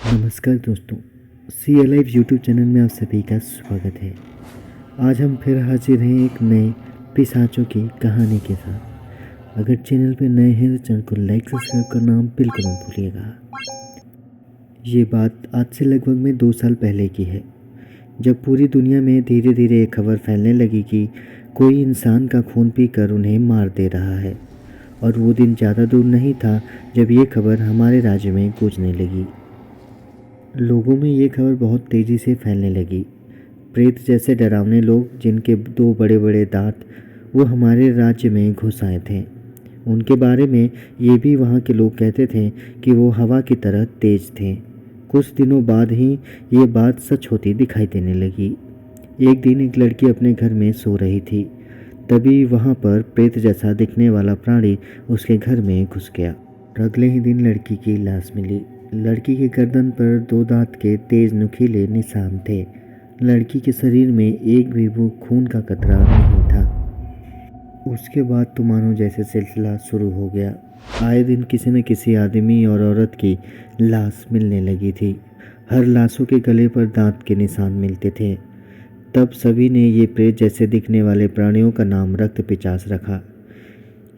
नमस्कार दोस्तों, C L live YouTube channel में आप सभी का स्वागत है। आज हम फिर हाजिर हैं एक नए पिशाचों की कहानी के साथ। अगर चैनल पे नए हैं तो चैनल को लाइक सब्सक्राइब करना बिल्कुल मत भूलिएगा। ये बात आज से लगभग में 2 साल पहले की है, जब पूरी दुनिया में धीरे धीरे एक खबर फैलने लगी कि कोई इंसान का खून पीकर उन्हें मार दे रहा है। और वो दिन ज़्यादा दूर नहीं था जब ये खबर हमारे राज्य में गूंजने लगी। लोगों में ये खबर बहुत तेज़ी से फैलने लगी। प्रेत जैसे डरावने लोग जिनके 2 बड़े बड़े दांत वो हमारे राज्य में घुस आए थे। उनके बारे में ये भी वहाँ के लोग कहते थे कि वो हवा की तरह तेज थे। कुछ दिनों बाद ही ये बात सच होती दिखाई देने लगी। एक दिन एक लड़की अपने घर में सो रही थी, तभी वहाँ पर प्रेत जैसा दिखने वाला प्राणी उसके घर में घुस गया। अगले ही दिन लड़की की लाश मिली। लड़की के गर्दन पर 2 दांत के तेज नुकीले निशान थे। लड़की के शरीर में एक भी बूंद खून का कतरा नहीं था। उसके बाद तो मानो जैसे सिलसिला शुरू हो गया। आए दिन किसी न किसी आदमी और औरत की लाश मिलने लगी थी। हर लाशों के गले पर दांत के निशान मिलते थे। तब सभी ने ये प्रेत जैसे दिखने वाले प्राणियों का नाम रक्त पिशाच रखा।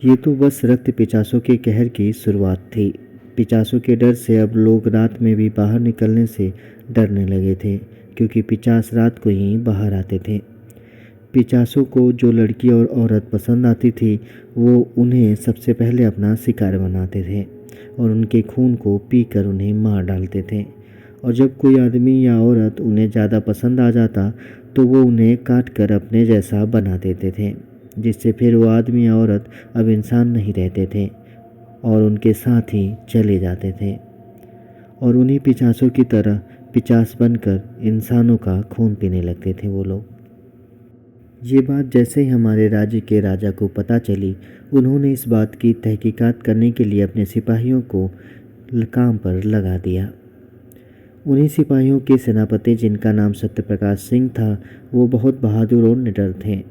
ये तो बस रक्त पिशाचों के कहर की शुरुआत थी। पिशाचों के डर से अब लोग रात में भी बाहर निकलने से डरने लगे थे, क्योंकि पिशाच रात को ही बाहर आते थे। पिशाचों को जो लड़की और औरत पसंद आती थी वो उन्हें सबसे पहले अपना शिकार बनाते थे और उनके खून को पीकर उन्हें मार डालते थे। और जब कोई आदमी या औरत उन्हें ज़्यादा पसंद आ जाता तो वो उन्हें काट कर अपने जैसा बना देते थे, जिससे फिर वो आदमी या औरत अब इंसान नहीं रहते थे और उनके साथ ही चले जाते थे और उन्हीं पिशाचों की तरह पिशाच बनकर इंसानों का खून पीने लगते थे वो लोग। ये बात जैसे ही हमारे राज्य के राजा को पता चली, उन्होंने इस बात की तहकीकात करने के लिए अपने सिपाहियों को काम पर लगा दिया। उन्हीं सिपाहियों के सेनापति, जिनका नाम सत्यप्रकाश सिंह था, वो बहुत बहादुर और निडर थे।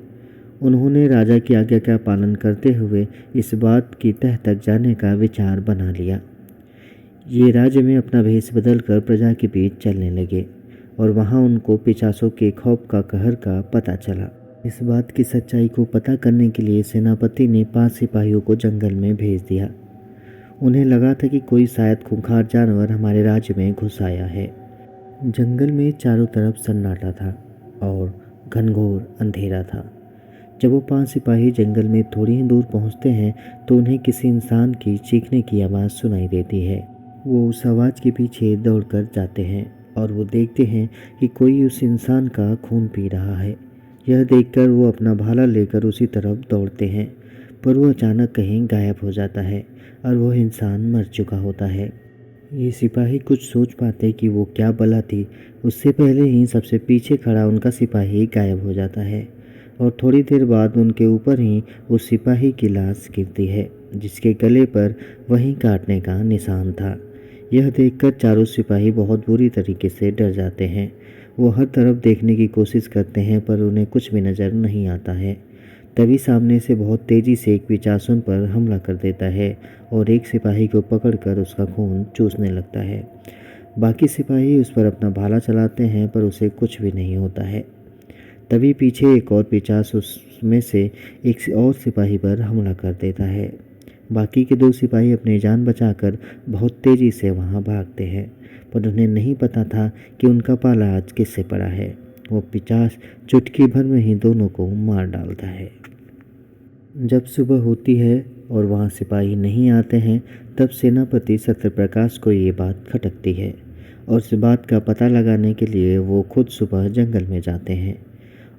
उन्होंने राजा की आज्ञा का पालन करते हुए इस बात की तह तक जाने का विचार बना लिया। ये राज्य में अपना भेष बदलकर प्रजा के बीच चलने लगे और वहाँ उनको पिशाचों के खौफ का कहर का पता चला। इस बात की सच्चाई को पता करने के लिए सेनापति ने 5 सिपाहियों को जंगल में भेज दिया। उन्हें लगा था कि कोई शायद खूंखार जानवर हमारे राज्य में घुस आया है। जंगल में चारों तरफ सन्नाटा था और घनघोर अंधेरा था। जब वो 5 सिपाही जंगल में थोड़ी ही दूर पहुंचते हैं तो उन्हें किसी इंसान की चीखने की आवाज़ सुनाई देती है। वो उस आवाज़ के पीछे दौड़कर जाते हैं और वो देखते हैं कि कोई उस इंसान का खून पी रहा है। यह देखकर वो अपना भाला लेकर उसी तरफ दौड़ते हैं, पर वो अचानक कहीं गायब हो जाता है और वह इंसान मर चुका होता है। ये सिपाही कुछ सोच पाते कि वो क्या बला थी, उससे पहले ही सबसे पीछे खड़ा उनका सिपाही गायब हो जाता है और थोड़ी देर बाद उनके ऊपर ही उस सिपाही की लाश गिरती है, जिसके गले पर वहीं काटने का निशान था। यह देखकर चारों सिपाही बहुत बुरी तरीके से डर जाते हैं। वो हर तरफ देखने की कोशिश करते हैं पर उन्हें कुछ भी नज़र नहीं आता है। तभी सामने से बहुत तेज़ी से एक पिशाच उन पर हमला कर देता है और एक सिपाही को पकड़कर उसका खून चूसने लगता है। बाकी सिपाही उस पर अपना भाला चलाते हैं पर उसे कुछ भी नहीं होता है। तभी पीछे एक और पिशाच उसमें से एक और सिपाही पर हमला कर देता है। बाकी के 2 सिपाही अपनी जान बचाकर बहुत तेज़ी से वहाँ भागते हैं, पर उन्हें नहीं पता था कि उनका पाला आज किससे पड़ा है। वो पिशाच चुटकी भर में ही दोनों को मार डालता है। जब सुबह होती है और वहाँ सिपाही नहीं आते हैं, तब सेनापति सत्यप्रकाश को ये बात खटकती है और इस बात का पता लगाने के लिए वो खुद सुबह जंगल में जाते हैं।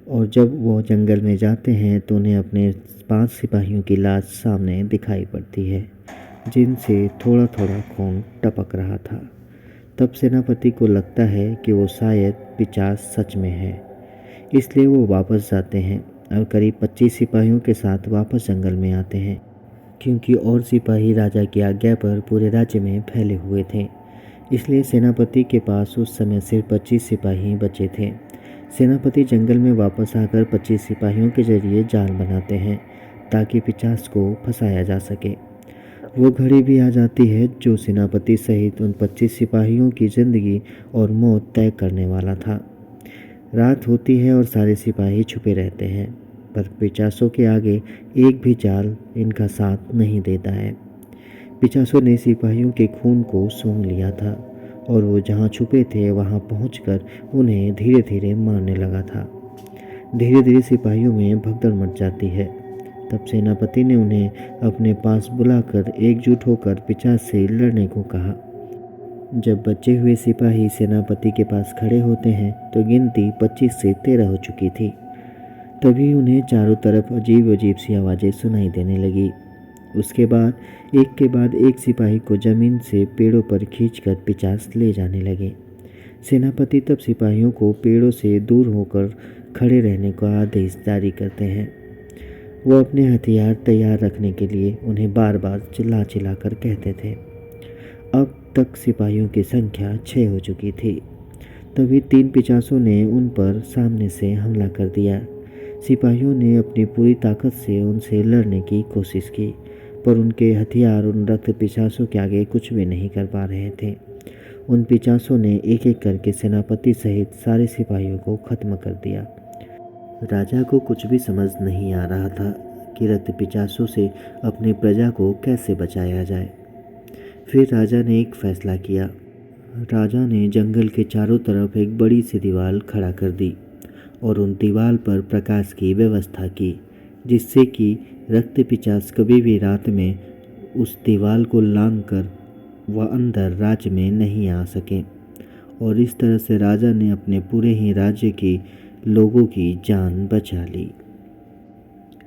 और जब वो जंगल में जाते हैं तो उन्हें अपने 5 सिपाहियों की लाश सामने दिखाई पड़ती है, जिनसे थोड़ा थोड़ा खून टपक रहा था। तब सेनापति को लगता है कि वो शायद पिशाच सच में है, इसलिए वो वापस जाते हैं और करीब 25 सिपाहियों के साथ वापस जंगल में आते हैं, क्योंकि और सिपाही राजा की आज्ञा पर पूरे राज्य में फैले हुए थे। इसलिए सेनापति के पास उस समय सिर्फ 25 सिपाही बचे थे। सेनापति जंगल में वापस आकर 25 सिपाहियों के जरिए जाल बनाते हैं ताकि पिशाच को फंसाया जा सके। वो घड़ी भी आ जाती है जो सेनापति सहित उन 25 सिपाहियों की ज़िंदगी और मौत तय करने वाला था। रात होती है और सारे सिपाही छुपे रहते हैं, पर पिकासो के आगे एक भी चाल इनका साथ नहीं देता है। पिकासो ने सिपाहियों के खून को सूंघ लिया था और वो जहाँ छुपे थे वहाँ पहुंचकर उन्हें धीरे धीरे मारने लगा था। धीरे धीरे सिपाहियों में भगदड़ मच जाती है। तब सेनापति ने उन्हें अपने पास बुलाकर एकजुट होकर पिशाच से लड़ने को कहा। जब बचे हुए सिपाही सेनापति के पास खड़े होते हैं तो गिनती 25 से 13 हो चुकी थी। तभी उन्हें चारों तरफ अजीब अजीब सी आवाज़ें सुनाई देने लगी। उसके बाद एक सिपाही को जमीन से पेड़ों पर खींचकर पिशाच ले जाने लगे। सेनापति तब सिपाहियों को पेड़ों से दूर होकर खड़े रहने का आदेश जारी करते हैं। वो अपने हथियार तैयार रखने के लिए उन्हें बार बार चिल्ला चिल्ला कर कहते थे। अब तक सिपाहियों की संख्या 6 हो चुकी थी। तभी 3 पिशाचों ने उन पर सामने से हमला कर दिया। सिपाहियों ने अपनी पूरी ताकत से उनसे लड़ने की कोशिश की, पर उनके हथियार उन रक्त पिशाचों के आगे कुछ भी नहीं कर पा रहे थे। उन पिशाचों ने एक एक करके सेनापति सहित सारे सिपाहियों को खत्म कर दिया। राजा को कुछ भी समझ नहीं आ रहा था कि रक्त पिशाचों से अपनी प्रजा को कैसे बचाया जाए। फिर राजा ने एक फैसला किया। राजा ने जंगल के चारों तरफ एक बड़ी सी दीवार खड़ा कर दी और उन दीवार पर प्रकाश की व्यवस्था की, जिससे कि रक्त पिशाच कभी भी रात में उस दीवार को लांघकर वह अंदर राज्य में नहीं आ सके। और इस तरह से राजा ने अपने पूरे ही राज्य के लोगों की जान बचा ली।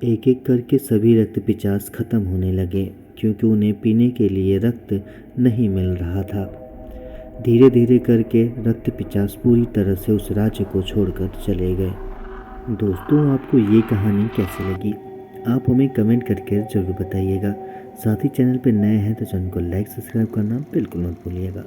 एक एक करके सभी रक्त पिशाच खत्म होने लगे, क्योंकि उन्हें पीने के लिए रक्त नहीं मिल रहा था। धीरे धीरे करके रक्त पिशाच पूरी तरह से उस राज्य को छोड़कर चले गए। दोस्तों, आपको ये कहानी कैसी लगी? आप हमें कमेंट करके ज़रूर बताइएगा। साथ ही चैनल पर नए हैं तो चैनल को लाइक सब्सक्राइब करना बिल्कुल मत भूलिएगा।